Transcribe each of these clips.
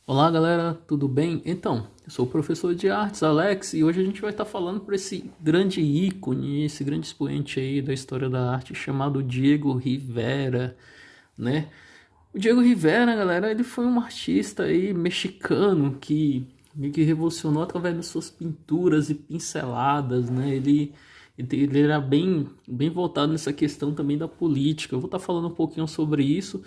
Olá galera, tudo bem? Então, eu sou o professor de artes Alex e hoje a gente vai estar falando por esse grande ícone, esse grande expoente aí da história da arte chamado Diego Rivera, né? O Diego Rivera, galera, ele foi um artista aí mexicano que meio que revolucionou através das suas pinturas e pinceladas, né? Ele era bem voltado nessa questão também da política. Eu vou estar falando um pouquinho sobre isso,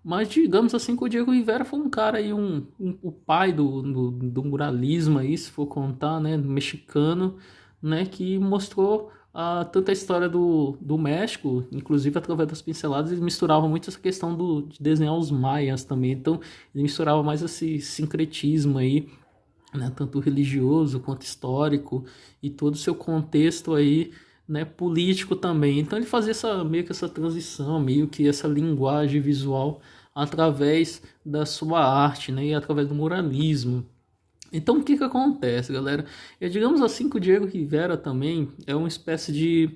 mas digamos assim que o Diego Rivera foi um cara aí, o pai do muralismo aí, se for contar, né? Mexicano, né? Que mostrou tanta a história do México, inclusive através das pinceladas, ele misturava muito essa questão de desenhar os maias também. Então, ele misturava mais esse sincretismo aí, né, tanto religioso quanto histórico e todo o seu contexto aí, né, político também. Então ele fazia meio que essa transição, meio que essa linguagem visual através da sua arte, né, e através do muralismo. Então o que que acontece, galera? Digamos assim que o Diego Rivera também é uma espécie de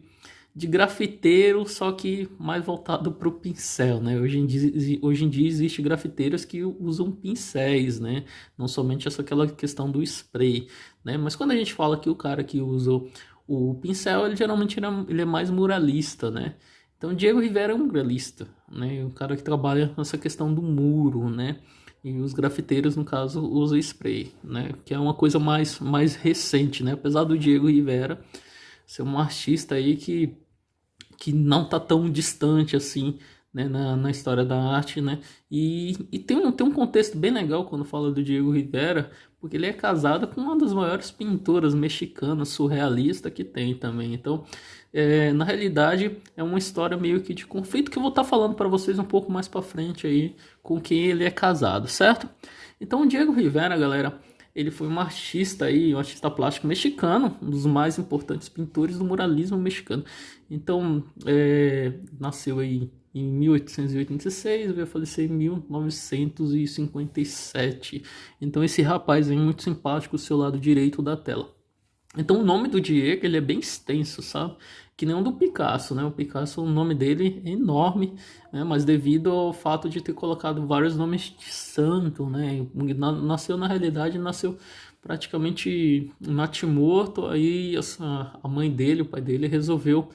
grafiteiro, só que mais voltado para o pincel, né? Hoje em dia existe grafiteiros que usam pincéis, né? Não somente aquela questão do spray, né? Mas quando a gente fala que o cara que usa o pincel, ele geralmente ele é mais muralista, né? Então, Diego Rivera é um muralista, né? O cara que trabalha nessa questão do muro, né? E os grafiteiros, no caso, usam spray, né? Que é uma coisa mais recente, né? Apesar do Diego Rivera ser um artista aí que não tá tão distante assim, né, na história da arte, né? E tem um contexto bem legal quando fala do Diego Rivera, porque ele é casado com uma das maiores pintoras mexicanas surrealista que tem também. Então, na realidade, é uma história meio que de conflito que eu vou estar falando para vocês um pouco mais para frente aí com quem ele é casado, certo? Então, o Diego Rivera, galera, ele foi um artista aí, um artista plástico mexicano, um dos mais importantes pintores do muralismo mexicano. Então, nasceu aí em 1886, veio a falecer em 1957. Então, esse rapaz aí, muito simpático, o seu lado direito da tela. Então o nome do Diego, ele é bem extenso, sabe? Que nem o do Picasso, né? O Picasso, o nome dele é enorme, né? Mas devido ao fato de ter colocado vários nomes de santo, né? Nasceu, na realidade, nasceu praticamente natimorto, aí a mãe dele, o pai dele, resolveu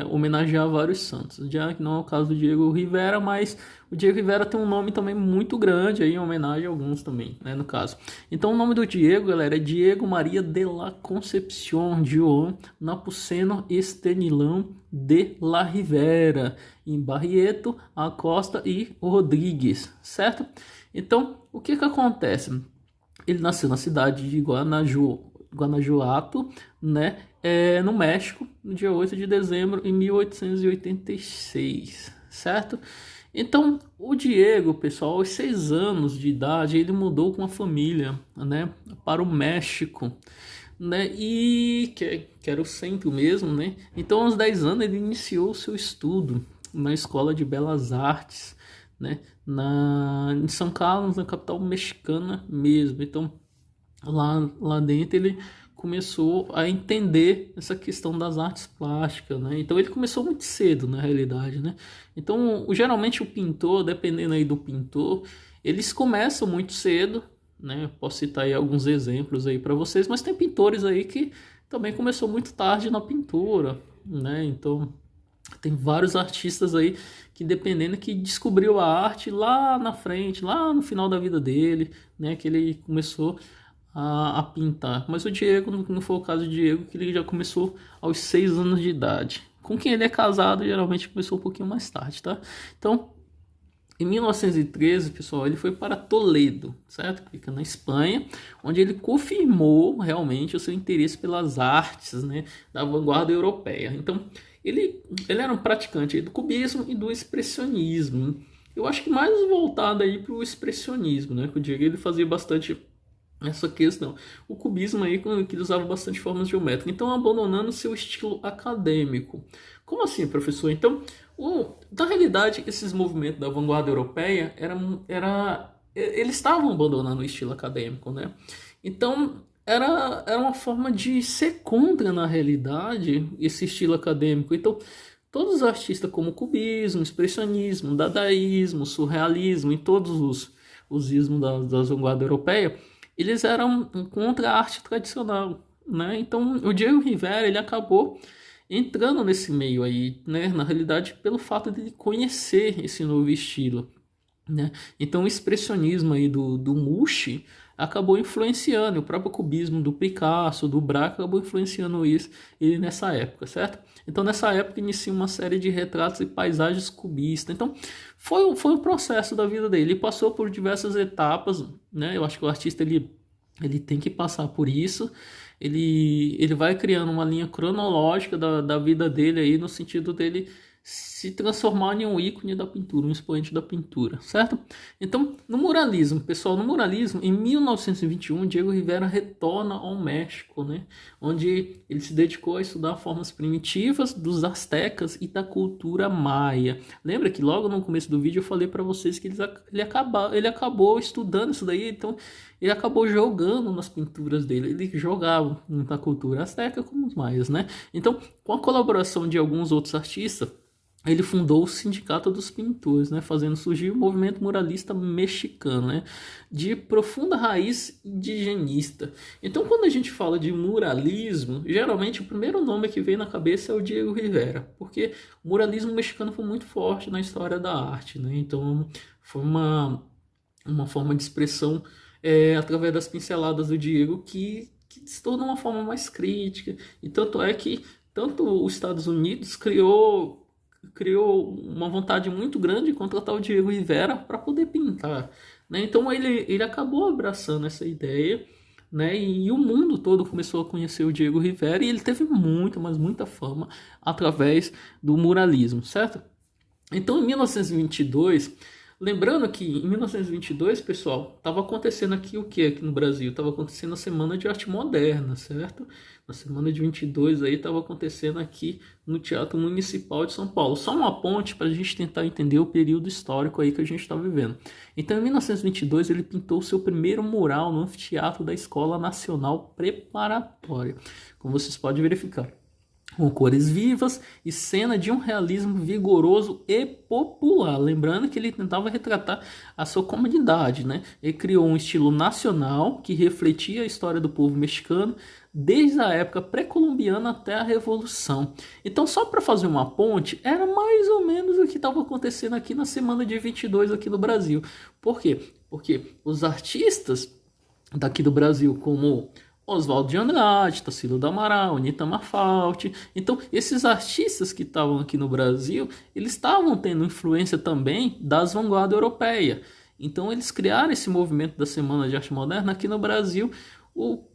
homenagear vários santos. Já que não é o caso do Diego Rivera, mas o Diego Rivera tem um nome também muito grande aí, em homenagem a alguns também, né, no caso. Então o nome do Diego, galera, é Diego Maria de la Concepción João Napuceno Estenilão de la Rivera, em Barrieto, Acosta e Rodrigues, certo? Então, o que que acontece? Ele nasceu na cidade de Guanajuato, né, no México, no dia 8 de dezembro de 1886, certo? Então, o Diego, pessoal, aos 6 anos de idade, ele mudou com a família, né, para o México, né, e que era o centro mesmo, né? Então, aos 10 anos, ele iniciou o seu estudo na Escola de Belas Artes, né, em São Carlos, na capital mexicana mesmo. Então, lá dentro ele começou a entender essa questão das artes plásticas, né? Então ele começou muito cedo, na realidade, né? Então, geralmente o pintor, dependendo aí do pintor, eles começam muito cedo, né? Posso citar aí alguns exemplos aí para vocês, mas tem pintores aí que também começou muito tarde na pintura, né? Então, tem vários artistas aí que dependendo que descobriu a arte lá na frente, lá no final da vida dele, né? Que ele começou a pintar. Mas o Diego, não foi o caso do Diego, que ele já começou aos 6 anos de idade. Com quem ele é casado, geralmente começou um pouquinho mais tarde, tá? Então, em 1913, pessoal, ele foi para Toledo, certo? Fica na Espanha, onde ele confirmou realmente o seu interesse pelas artes, né, da vanguarda europeia. Então, ele era um praticante do cubismo e do expressionismo. Eu acho que mais voltado aí para o expressionismo, né? Que o Diego ele fazia bastante essa questão. O cubismo aí, que ele usava bastante formas geométricas, então abandonando seu estilo acadêmico. Como assim, professor? Então, na realidade, esses movimentos da vanguarda europeia eles estavam abandonando o estilo acadêmico, né? Então, era uma forma de ser contra, na realidade, esse estilo acadêmico. Então, todos os artistas como cubismo, expressionismo, dadaísmo, surrealismo e todos os ismos da vanguarda europeia, eles eram contra a arte tradicional, né? Então o Diego Rivera, ele acabou entrando nesse meio aí, né? Na realidade, pelo fato de conhecer esse novo estilo, né? Então o expressionismo aí do Mushi acabou influenciando, o próprio cubismo do Picasso, do Braque, acabou influenciando isso ele nessa época, certo? Então nessa época inicia uma série de retratos e paisagens cubistas. Então foi um processo da vida dele, ele passou por diversas etapas, né? Eu acho que o artista ele tem que passar por isso. Ele vai criando uma linha cronológica da vida dele aí, no sentido dele se transformar em um ícone da pintura, um expoente da pintura, certo? Então, no muralismo, pessoal, no muralismo, em 1921, Diego Rivera retorna ao México, né? Onde ele se dedicou a estudar formas primitivas dos astecas e da cultura maia. Lembra que logo no começo do vídeo eu falei para vocês que ele acabou estudando isso daí, então ele acabou jogando nas pinturas dele, ele jogava na cultura asteca como os maias, né? Então, com a colaboração de alguns outros artistas, ele fundou o Sindicato dos Pintores, né, fazendo surgir o movimento muralista mexicano, né, de profunda raiz indigenista. Então, quando a gente fala de muralismo, geralmente o primeiro nome que vem na cabeça é o Diego Rivera, porque o muralismo mexicano foi muito forte na história da arte, né, então foi uma forma de expressão através das pinceladas do Diego que se tornou uma forma mais crítica, e tanto é que tanto os Estados Unidos criou uma vontade muito grande de contratar o Diego Rivera para poder pintar, né? Então ele acabou abraçando essa ideia, né? E o mundo todo começou a conhecer o Diego Rivera e ele teve muita, mas muita fama através do muralismo, certo? Então em 1922, lembrando que em 1922, pessoal, estava acontecendo aqui o que aqui no Brasil? Estava acontecendo a Semana de Arte Moderna, certo? Na semana de 22 aí estava acontecendo aqui no Teatro Municipal de São Paulo. Só uma ponte para a gente tentar entender o período histórico aí que a gente está vivendo. Então, em 1922, ele pintou seu primeiro mural no anfiteatro da Escola Nacional Preparatória, como vocês podem verificar, com cores vivas e cena de um realismo vigoroso e popular. Lembrando que ele tentava retratar a sua comunidade, né? Ele criou um estilo nacional que refletia a história do povo mexicano desde a época pré-colombiana até a Revolução. Então, só para fazer uma ponte, era mais ou menos o que estava acontecendo aqui na semana de 22 aqui no Brasil. Por quê? Porque os artistas daqui do Brasil, como Oswaldo de Andrade, Tarsila do Amaral, Anita Malfatti. Então, esses artistas que estavam aqui no Brasil, eles estavam tendo influência também das vanguardas europeias. Então, eles criaram esse movimento da Semana de Arte Moderna aqui no Brasil,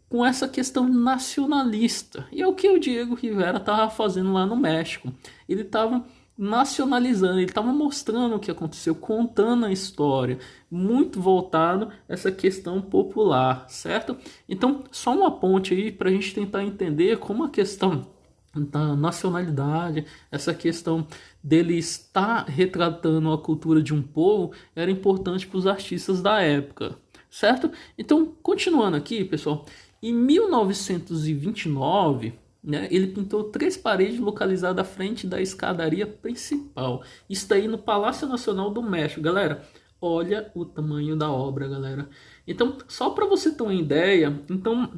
com essa questão nacionalista. E é o que o Diego Rivera estava fazendo lá no México. Ele estava nacionalizando, ele estava mostrando o que aconteceu, contando a história, muito voltado a essa questão popular, certo? Então, só uma ponte aí para a gente tentar entender como a questão da nacionalidade, essa questão dele estar retratando a cultura de um povo, era importante para os artistas da época, certo? Então, continuando aqui, pessoal, em 1929, né, ele pintou 3 paredes localizadas à frente da escadaria principal. Isso daí no Palácio Nacional do México, galera. Olha o tamanho da obra, galera. Então, só para você ter uma ideia, então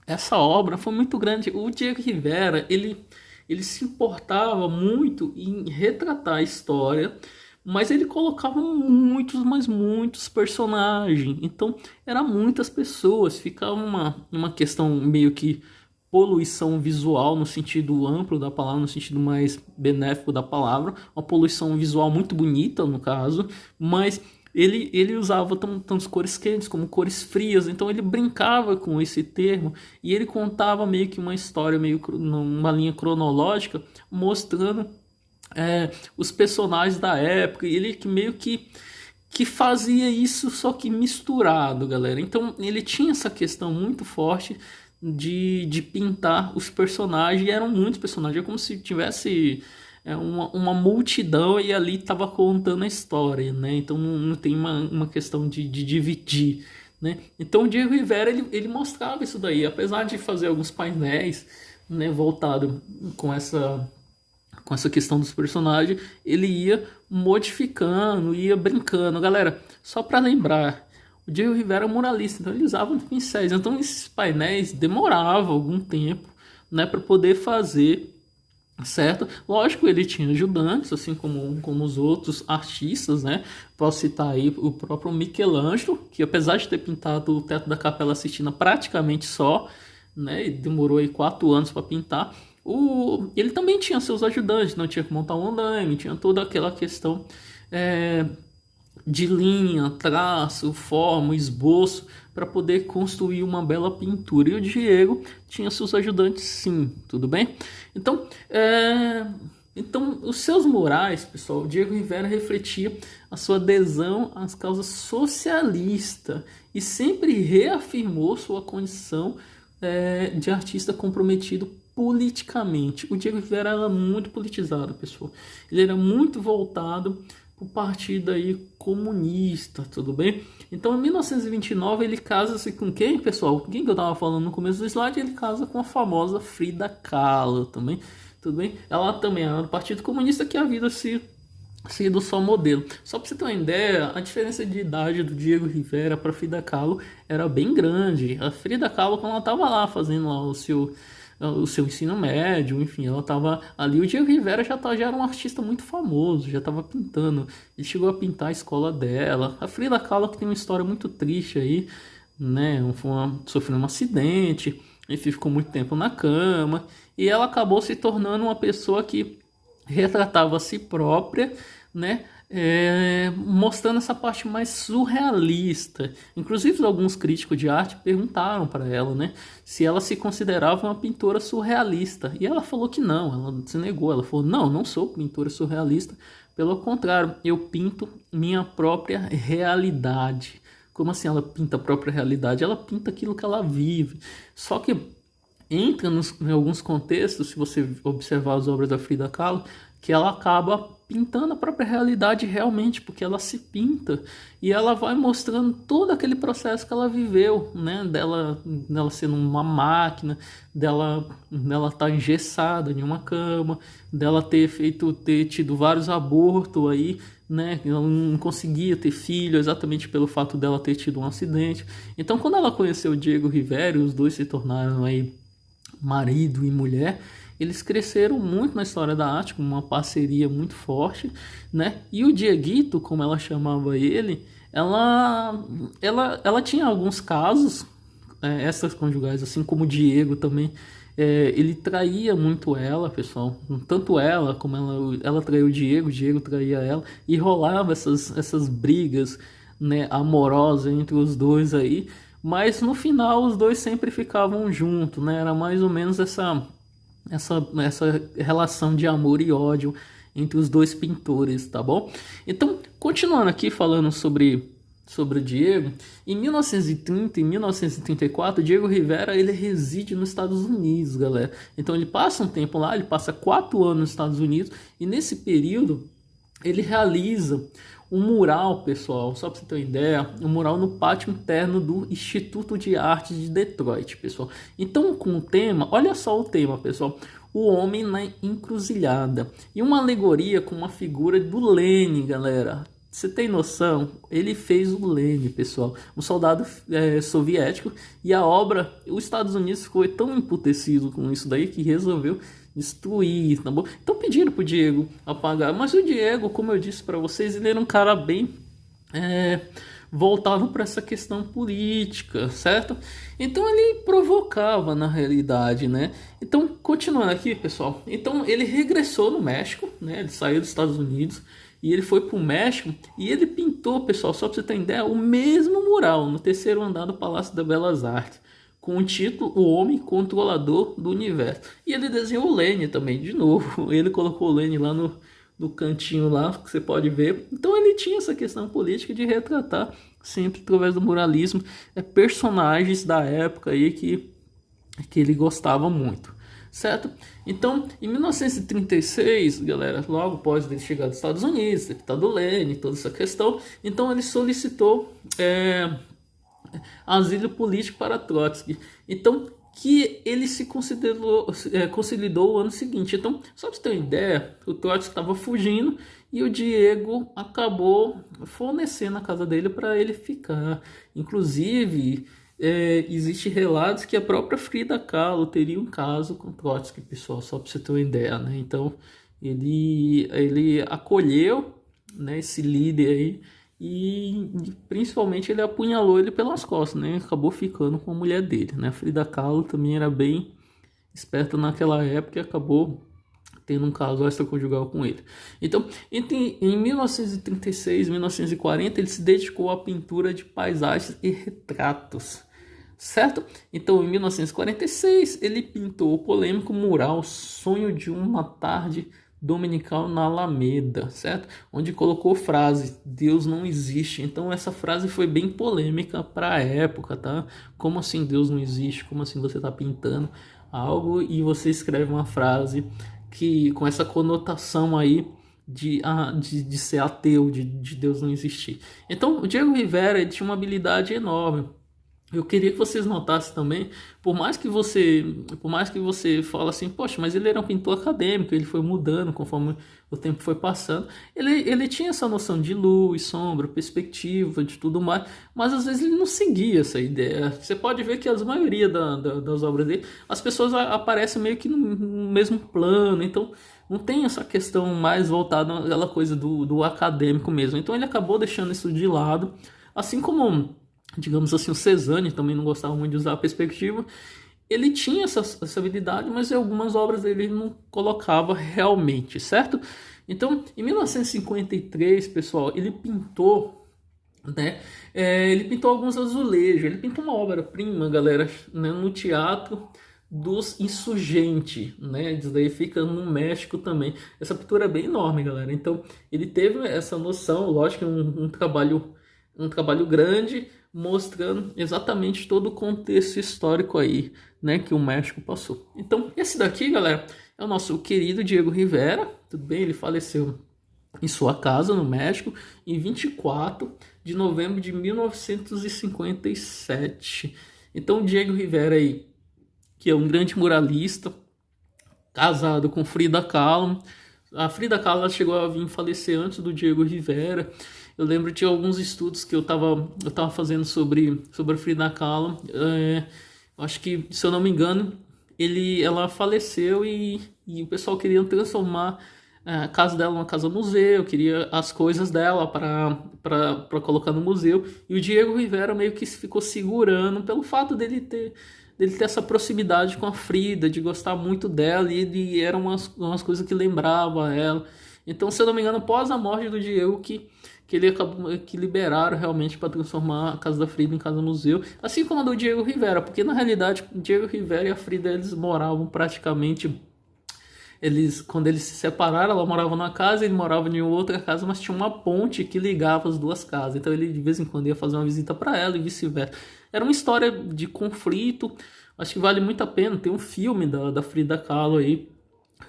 essa obra foi muito grande. O Diego Rivera, ele se importava muito em retratar a história, mas ele colocava muitos, mas muitos personagens. Então, eram muitas pessoas. Ficava uma questão meio que poluição visual no sentido amplo da palavra, no sentido mais benéfico da palavra. Uma poluição visual muito bonita, no caso, mas ele usava tanto cores quentes como cores frias, então ele brincava com esse termo e ele contava meio que uma história, meio numa linha cronológica, mostrando os personagens da época, e ele que meio que fazia isso, só que misturado, galera. Então ele tinha essa questão muito forte de pintar os personagens, e eram muitos personagens, é como se tivesse uma multidão e ali estava contando a história, né? Então não tem uma questão de dividir, né? Então o Diego Rivera ele mostrava isso daí, apesar de fazer alguns painéis, né, voltado com essa questão dos personagens, ele ia modificando, ia brincando. Galera, só para lembrar O Diego Rivera é muralista, então ele usava pincéis. Então esses painéis demoravam algum tempo, né, para poder fazer, certo? Lógico, ele tinha ajudantes, assim como os outros artistas, né? Posso citar aí o próprio Michelangelo, que apesar de ter pintado o teto da Capela Sistina praticamente só, né? E demorou aí 4 anos para pintar. Ele também tinha seus ajudantes, não tinha que montar um andaime, tinha toda aquela questão de linha, traço, forma, esboço, para poder construir uma bela pintura. E o Diego tinha seus ajudantes, sim, tudo bem? Então, os seus murais, pessoal, o Diego Rivera refletia a sua adesão às causas socialistas e sempre reafirmou sua condição de artista comprometido politicamente. O Diego Rivera era muito politizado, pessoal. Ele era muito voltado para o partido aí comunista, tudo bem? Então, em 1929, ele casa-se com quem, pessoal? Quem que eu estava falando no começo do slide? Ele casa com a famosa Frida Kahlo também, tudo bem? Ela também era do Partido Comunista, que havia sido só modelo. Só para você ter uma ideia, a diferença de idade do Diego Rivera para Frida Kahlo era bem grande. A Frida Kahlo, quando ela estava lá fazendo lá o seu ensino médio, enfim, ela estava ali. O Diego Rivera já era um artista muito famoso, já estava pintando. Ele chegou a pintar a escola dela. A Frida Kahlo, que tem uma história muito triste aí, né? Sofreu um acidente, enfim, ficou muito tempo na cama. E ela acabou se tornando uma pessoa que retratava a si própria, né? Mostrando essa parte mais surrealista. Inclusive, alguns críticos de arte perguntaram para ela, né, se ela se considerava uma pintora surrealista. E ela falou que não, ela se negou. Ela falou: não sou pintora surrealista. Pelo contrário, eu pinto minha própria realidade. Como assim ela pinta a própria realidade? Ela pinta aquilo que ela vive. Só que entra em alguns contextos, se você observar as obras da Frida Kahlo, que ela acaba pintando a própria realidade realmente, porque ela se pinta e ela vai mostrando todo aquele processo que ela viveu, né? Dela sendo uma máquina, dela estar engessada em uma cama, dela ter tido vários abortos aí, né? Ela não conseguia ter filho exatamente pelo fato dela ter tido um acidente. Então, quando ela conheceu o Diego Rivera, os dois se tornaram aí marido e mulher, eles cresceram muito na história da arte, com uma parceria muito forte, né? E o Dieguito, como ela chamava ele, ela tinha alguns casos extraconjugais, assim como o Diego também. Ele traía muito ela, pessoal. Tanto ela como ela traía o Diego traía ela. E rolava essas brigas, né, amorosas entre os dois aí. Mas no final os dois sempre ficavam juntos, né? Era mais ou menos essa relação de amor e ódio entre os dois pintores, tá bom? Então, continuando aqui falando sobre o Diego, em 1930 e 1934, Diego Rivera ele reside nos Estados Unidos, galera. Então ele passa um tempo lá, ele passa 4 anos nos Estados Unidos e nesse período ele realiza um mural, pessoal, só para você ter uma ideia, um mural no pátio interno do Instituto de Arte de Detroit, pessoal. Então, com o tema, olha só o tema, pessoal, o homem na encruzilhada, e uma alegoria com uma figura do Lenin, galera. Você tem noção? Ele fez o Lenin, pessoal, um soldado soviético, e a obra, os Estados Unidos ficou tão emputecido com isso daí que resolveu destruir, tá bom? Então pediram pro Diego apagar, mas o Diego, como eu disse para vocês, ele era um cara bem voltado para essa questão política, certo? Então ele provocava na realidade, né? Então, continuando aqui, pessoal, então ele regressou no México, né? Ele saiu dos Estados Unidos e ele foi para o México e ele pintou, pessoal, só para você ter ideia, o mesmo mural no terceiro andar do Palácio das Belas Artes, com o título O Homem Controlador do Universo. E ele desenhou o Lenin também, de novo. Ele colocou o Lenin lá no cantinho lá, que você pode ver. Então ele tinha essa questão política de retratar, sempre através do muralismo, personagens da época aí que ele gostava muito, certo? Então, em 1936, galera, logo após ele chegar dos Estados Unidos, ter pintado o Lenin, toda essa questão, então ele solicitou asilo político para Trotsky. Então, que ele se consolidou o ano seguinte. Então, só para você ter uma ideia, o Trotsky estava fugindo e o Diego acabou fornecendo a casa dele para ele ficar. Inclusive, existe relatos que a própria Frida Kahlo teria um caso com Trotsky, pessoal, só para você ter uma ideia, né? Então, ele acolheu, né, esse líder aí, e principalmente ele apunhalou ele pelas costas, né? Acabou ficando com a mulher dele, né? Frida Kahlo também era bem esperta naquela época e acabou tendo um caso extraconjugal com ele. Então, em 1936 e 1940, ele se dedicou à pintura de paisagens e retratos, certo? Então, em 1946, ele pintou o polêmico mural Sonho de uma Tarde Dominical na Alameda, certo? Onde colocou a frase Deus não existe. Então essa frase foi bem polêmica para a época, tá? Como assim Deus não existe? Como assim você está pintando algo e você escreve uma frase que com essa conotação aí de ser ateu, de Deus não existir? Então o Diego Rivera, ele tinha uma habilidade enorme. Eu queria que vocês notassem também, por mais que você fale assim, poxa, mas ele era um pintor acadêmico, ele foi mudando conforme o tempo foi passando. Ele tinha essa noção de luz, sombra, perspectiva, de tudo mais, mas às vezes ele não seguia essa ideia. Você pode ver que a maioria das obras dele, as pessoas aparecem meio que no mesmo plano, então não tem essa questão mais voltada àquela coisa do acadêmico mesmo. Então ele acabou deixando isso de lado, assim como, digamos assim, o Cezanne também não gostava muito de usar a perspectiva. Ele tinha essa habilidade, mas em algumas obras ele não colocava realmente, certo? Então, em 1953, pessoal, ele pintou, né? Ele pintou alguns azulejos. Ele pintou uma obra-prima, galera, né, no Teatro dos Insurgentes, né? Isso daí fica no México também. Essa pintura é bem enorme, galera. Então, ele teve essa noção, lógico, um trabalho grande, mostrando exatamente todo o contexto histórico aí, né, que o México passou. Então, esse daqui, galera, é o nosso querido Diego Rivera, tudo bem? Ele faleceu em sua casa no México em 24 de novembro de 1957. Então, o Diego Rivera aí, que é um grande muralista, casado com Frida Kahlo. A Frida Kahlo chegou a vir falecer antes do Diego Rivera. Eu lembro de alguns estudos que eu tava fazendo sobre a Frida Kahlo. Acho que, se eu não me engano, ela faleceu e o pessoal queria transformar a casa dela numa casa museu, queria as coisas dela para colocar no museu. E o Diego Rivera meio que ficou segurando pelo fato dele ter essa proximidade com a Frida, de gostar muito dela, e eram umas coisas que lembravam ela. Então, se eu não me engano, após a morte do Diego, que ele acabou, que liberaram realmente para transformar a casa da Frida em casa museu, assim como a do Diego Rivera, porque na realidade o Diego Rivera e a Frida, eles moravam praticamente, quando eles se separaram, ela morava numa casa, ele morava em outra casa, mas tinha uma ponte que ligava as duas casas, então ele de vez em quando ia fazer uma visita para ela e vice-versa. Era uma história de conflito, acho que vale muito a pena. Tem um filme da Frida Kahlo aí,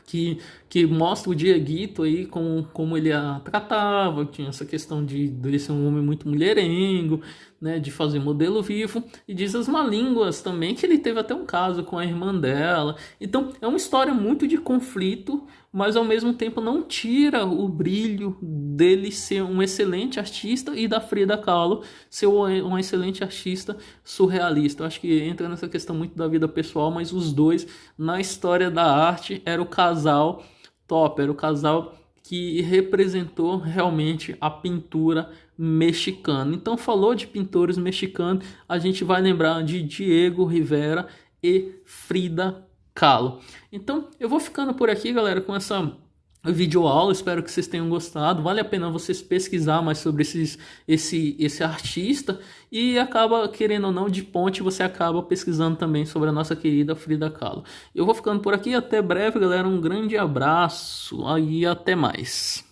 que mostra o Dieguito aí, como ele a tratava. Tinha essa questão de ele ser um homem muito mulherengo, né, de fazer modelo vivo, e diz as má línguas também que ele teve até um caso com a irmã dela. Então é uma história muito de conflito, mas ao mesmo tempo não tira o brilho dele ser um excelente artista e da Frida Kahlo ser um excelente artista surrealista. Eu acho que entra nessa questão muito da vida pessoal, mas os dois na história da arte era o casal top, era o casal que representou realmente a pintura mexicana. Então, falou de pintores mexicanos, a gente vai lembrar de Diego Rivera e Frida Kahlo. Então, eu vou ficando por aqui, galera, com essa videoaula. Espero que vocês tenham gostado. Vale a pena vocês pesquisar mais sobre esse artista, e acaba, querendo ou não, de ponte, você acaba pesquisando também sobre a nossa querida Frida Kahlo. Eu vou ficando por aqui, até breve, galera. Um grande abraço e até mais.